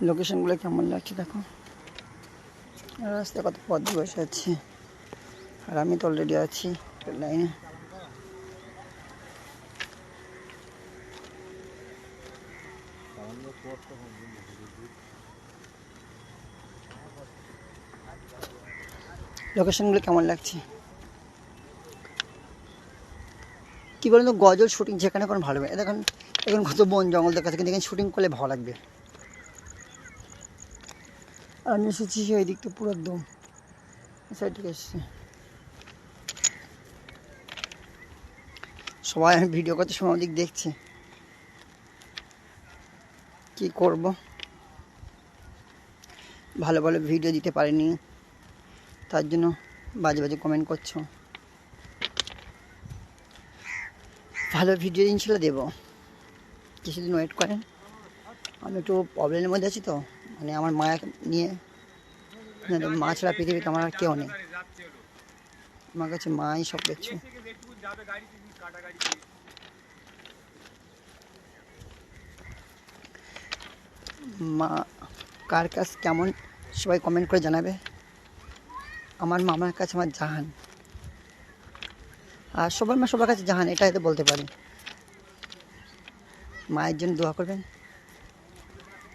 লোকেশনগুলো কেমন লাগছে দেখো, রাস্তায় কত পথ বসে আছে, আর আমি তো অলরেডি আছি রেল লাইনে। লোকেশনগুলো কেমন লাগছে কি বলেন তো, গজল শুটিং যেখানে কোনো ভালো হবে। দেখুন এখন কত বন জঙ্গল দেখা, কিন্তু এখানে শুটিং করলে ভালো লাগবে। আমি এসেছি ওই দিকটা পুরো একদম সাইড থেকে এসেছি। সবাই আমি ভিডিও করতে সময় দিক দেখছি, কি করব, ভালো ভালো ভিডিও দিতে পারিনি, তার জন্য বাজে বাজে কমেন্ট করছো। ভালো ভিডিও ইনশাল্লাহ দেবো, কিছুদিন ওয়েট করেন। আমি একটু প্রবলেমের মধ্যে আছি তো, মানে আমার মায়াকে নিয়ে, মা ছাড়া পৃথিবীতে আমার আর কেউ নেই, আমার কাছে মাই সব কিছু। মা কার কাছ কেমন সবাই কমেন্ট করে জানাবে। আমার মামার কাছে আমার জাহান, আর সবার মা সবার কাছে জাহান, এটা হয়তো বলতে পারি। মায়ের জন্য দোয়া করবেন।